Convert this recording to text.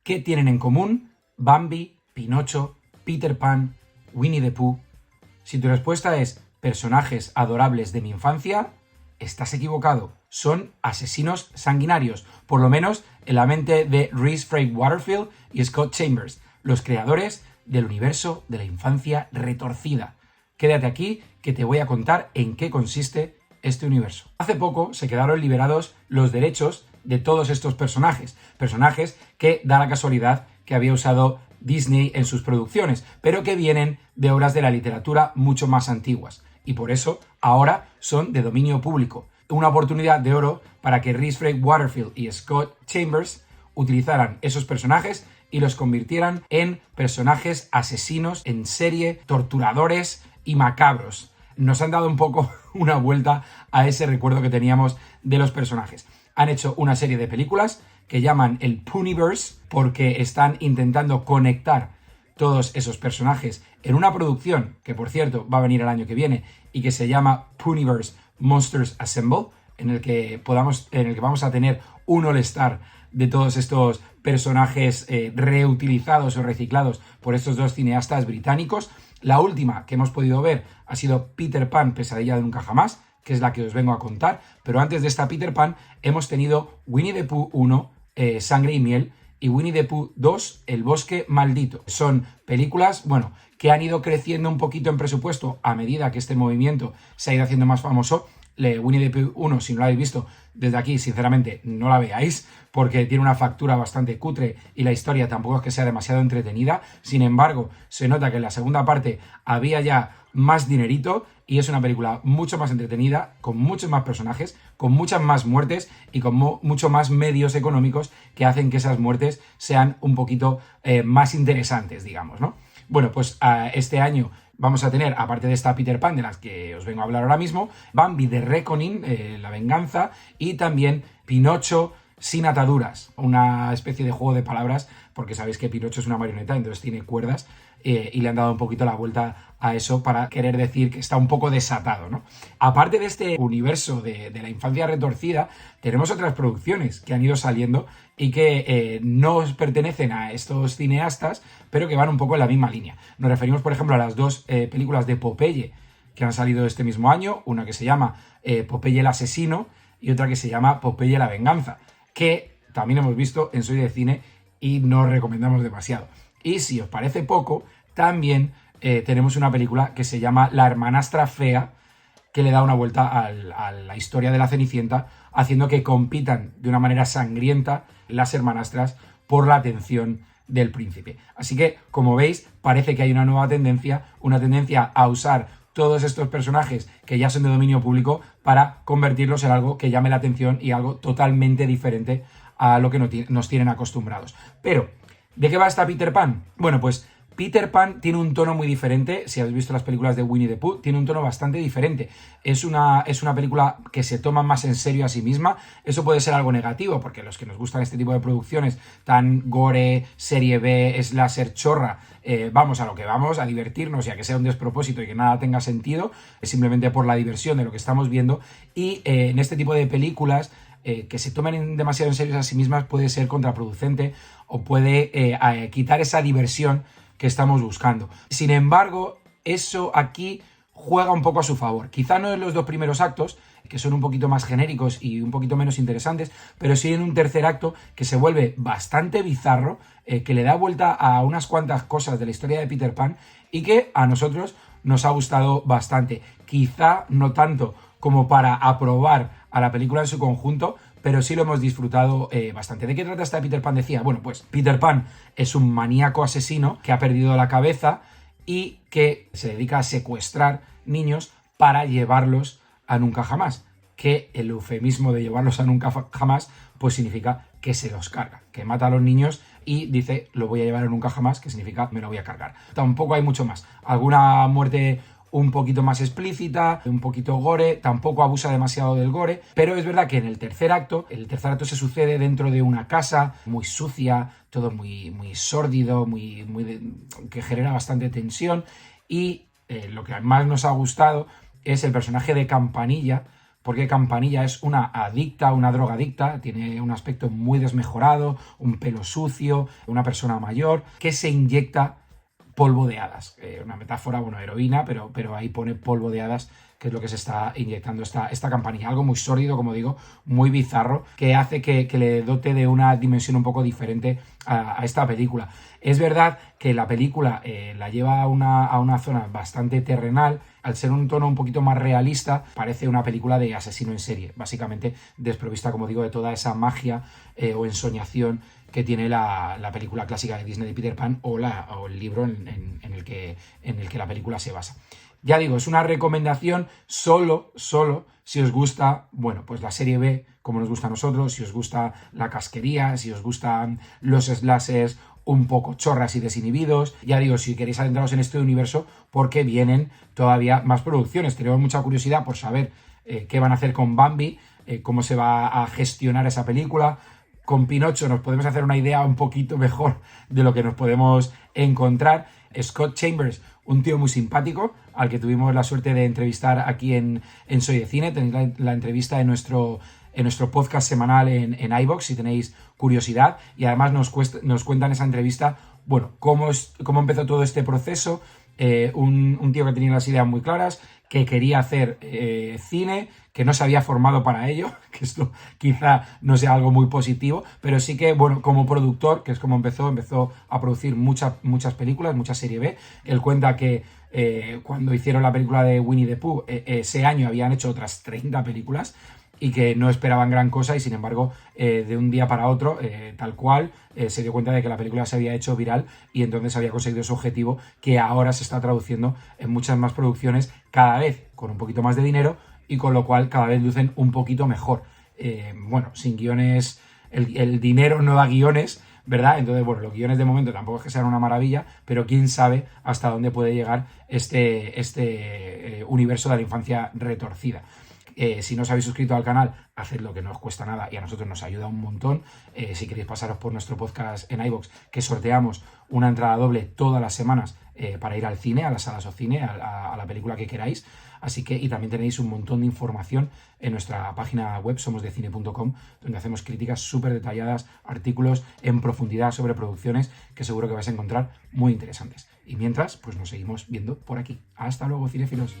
¿Qué tienen en común Bambi, Pinocho, Peter Pan, Winnie the Pooh? Si tu respuesta es personajes adorables de mi infancia, estás equivocado. Son asesinos sanguinarios, por lo menos en la mente de Rhys Frey Waterfield y Scott Chambers, los creadores del universo de la infancia retorcida. Quédate aquí que te voy a contar en qué consiste este universo. Hace poco se quedaron liberados los derechos de todos estos personajes que da la casualidad que había usado Disney en sus producciones, pero que vienen de obras de la literatura mucho más antiguas, y por eso ahora son de dominio público. Una oportunidad de oro para que Rhys Frey Waterfield y Scott Chambers utilizaran esos personajes y los convirtieran en personajes asesinos en serie, torturadores y macabros. Nos han dado un poco una vuelta a ese recuerdo que teníamos de los personajes. Han hecho una serie de películas que llaman el Puniverse porque están intentando conectar todos esos personajes en una producción que, por cierto, va a venir el año que viene y que se llama Puniverse Monsters Assemble, en el que vamos a tener un all-star de todos estos personajes reutilizados o reciclados por estos dos cineastas británicos. La última que hemos podido ver ha sido Peter Pan, Pesadilla de Nunca Jamás, que es la que os vengo a contar, pero antes de esta Peter Pan hemos tenido Winnie the Pooh 1, Sangre y Miel, y Winnie the Pooh 2, El Bosque Maldito. Son películas, que han ido creciendo un poquito en presupuesto a medida que este movimiento se ha ido haciendo más famoso. Winnie the Pooh 1, si no la habéis visto, desde aquí, sinceramente, no la veáis, porque tiene una factura bastante cutre y la historia tampoco es que sea demasiado entretenida. Sin embargo, se nota que en la segunda parte había ya más dinerito y es una película mucho más entretenida, con muchos más personajes, con muchas más muertes y con mucho más medios económicos que hacen que esas muertes sean un poquito más interesantes, digamos, ¿no? Bueno, pues este año vamos a tener, aparte de esta Peter Pan de las que os vengo a hablar ahora mismo, Bambi The Reckoning, La Venganza, y también Pinocho sin ataduras, una especie de juego de palabras, porque sabéis que Pinocho es una marioneta, entonces tiene cuerdas, y le han dado un poquito la vuelta a eso para querer decir que está un poco desatado, ¿no? Aparte de este universo de la infancia retorcida, tenemos otras producciones que han ido saliendo y que no pertenecen a estos cineastas, pero que van un poco en la misma línea. Nos referimos, por ejemplo, a las dos películas de Popeye que han salido este mismo año, una que se llama Popeye el Asesino y otra que se llama Popeye la Venganza, que también hemos visto en Soy de Cine y no recomendamos demasiado. Y si os parece poco, también tenemos una película que se llama La Hermanastra Fea, que le da una vuelta a la historia de la Cenicienta, haciendo que compitan de una manera sangrienta las hermanastras por la atención del príncipe. Así que, como veis, parece que hay una nueva tendencia, a usar todos estos personajes que ya son de dominio público para convertirlos en algo que llame la atención y algo totalmente diferente a lo que nos tienen acostumbrados. Pero, ¿de qué va esta Peter Pan? Bueno, pues Peter Pan tiene un tono muy diferente. Si habéis visto las películas de Winnie the Pooh, tiene un tono bastante diferente. Es una película que se toma más en serio a sí misma. Eso puede ser algo negativo, porque los que nos gustan este tipo de producciones tan gore, serie B, slasher chorra, vamos a lo que vamos, a divertirnos y a que sea un despropósito y que nada tenga sentido, simplemente por la diversión de lo que estamos viendo. Y en este tipo de películas que se tomen demasiado en serio a sí mismas puede ser contraproducente o puede quitar esa diversión que estamos buscando. Sin embargo, eso aquí juega un poco a su favor. Quizá no en los dos primeros actos, que son un poquito más genéricos y un poquito menos interesantes, pero sí en un tercer acto que se vuelve bastante bizarro, que le da vuelta a unas cuantas cosas de la historia de Peter Pan y que a nosotros nos ha gustado bastante. Quizá no tanto como para aprobar a la película en su conjunto, pero sí lo hemos disfrutado bastante. ¿De qué trata esta Peter Pan? Decía, bueno, pues Peter Pan es un maníaco asesino que ha perdido la cabeza y que se dedica a secuestrar niños para llevarlos a nunca jamás. Que el eufemismo de llevarlos a nunca jamás, pues significa que se los carga, que mata a los niños y dice, lo voy a llevar a nunca jamás, que significa me lo voy a cargar. Tampoco hay mucho más. Alguna muerte un poquito más explícita, un poquito gore, tampoco abusa demasiado del gore, pero es verdad que en el tercer acto se sucede dentro de una casa muy sucia, todo muy, muy sórdido, que genera bastante tensión, y lo que más nos ha gustado es el personaje de Campanilla, porque Campanilla es una adicta, una drogadicta, tiene un aspecto muy desmejorado, un pelo sucio, una persona mayor, que se inyecta polvo de hadas. Una metáfora, bueno, heroína, pero ahí pone polvo de hadas, que es lo que se está inyectando esta Campanilla. Algo muy sórdido, como digo, muy bizarro, que hace que le dote de una dimensión un poco diferente a esta película. Es verdad que la película la lleva a una zona bastante terrenal. Al ser un tono un poquito más realista, parece una película de asesino en serie, básicamente desprovista, como digo, de toda esa magia o ensoñación que tiene la película clásica de Disney de Peter Pan o el libro en el que la película se basa. Ya digo, es una recomendación solo si os gusta, bueno, pues la serie B, como nos gusta a nosotros, si os gusta la casquería, si os gustan los slashers un poco chorras y desinhibidos. Ya digo, si queréis adentraros en este universo, porque vienen todavía más producciones. Tenemos mucha curiosidad por saber qué van a hacer con Bambi, cómo se va a gestionar esa película. Con Pinocho nos podemos hacer una idea un poquito mejor de lo que nos podemos encontrar. Scott Chambers, un tío muy simpático, al que tuvimos la suerte de entrevistar aquí en Soy de Cine. Tenéis la entrevista en nuestro podcast semanal en iVoox, si tenéis curiosidad. Y además nos cuenta en esa entrevista, bueno, cómo empezó todo este proceso. Un tío que tenía las ideas muy claras, que quería hacer cine, que no se había formado para ello, que esto quizá no sea algo muy positivo, pero sí que, bueno, como productor, que es como empezó a producir muchas películas, mucha serie B. Él cuenta que cuando hicieron la película de Winnie the Pooh, ese año habían hecho otras 30 películas y que no esperaban gran cosa, y sin embargo, de un día para otro, tal cual, se dio cuenta de que la película se había hecho viral y entonces había conseguido su objetivo, que ahora se está traduciendo en muchas más producciones, cada vez con un poquito más de dinero, y con lo cual cada vez lucen un poquito mejor. Bueno, sin guiones, el dinero no da guiones, ¿verdad? Entonces, bueno, los guiones de momento tampoco es que sean una maravilla, pero quién sabe hasta dónde puede llegar este universo de la infancia retorcida. Si no os habéis suscrito al canal, hacedlo, que no os cuesta nada y a nosotros nos ayuda un montón. Si queréis pasaros por nuestro podcast en iVoox, que sorteamos una entrada doble todas las semanas para ir al cine, a las salas o cine, a la película que queráis. Así que, y también tenéis un montón de información en nuestra página web, somosdecine.com, donde hacemos críticas súper detalladas, artículos en profundidad sobre producciones que seguro que vais a encontrar muy interesantes. Y mientras, pues nos seguimos viendo por aquí. Hasta luego, cinéfilos.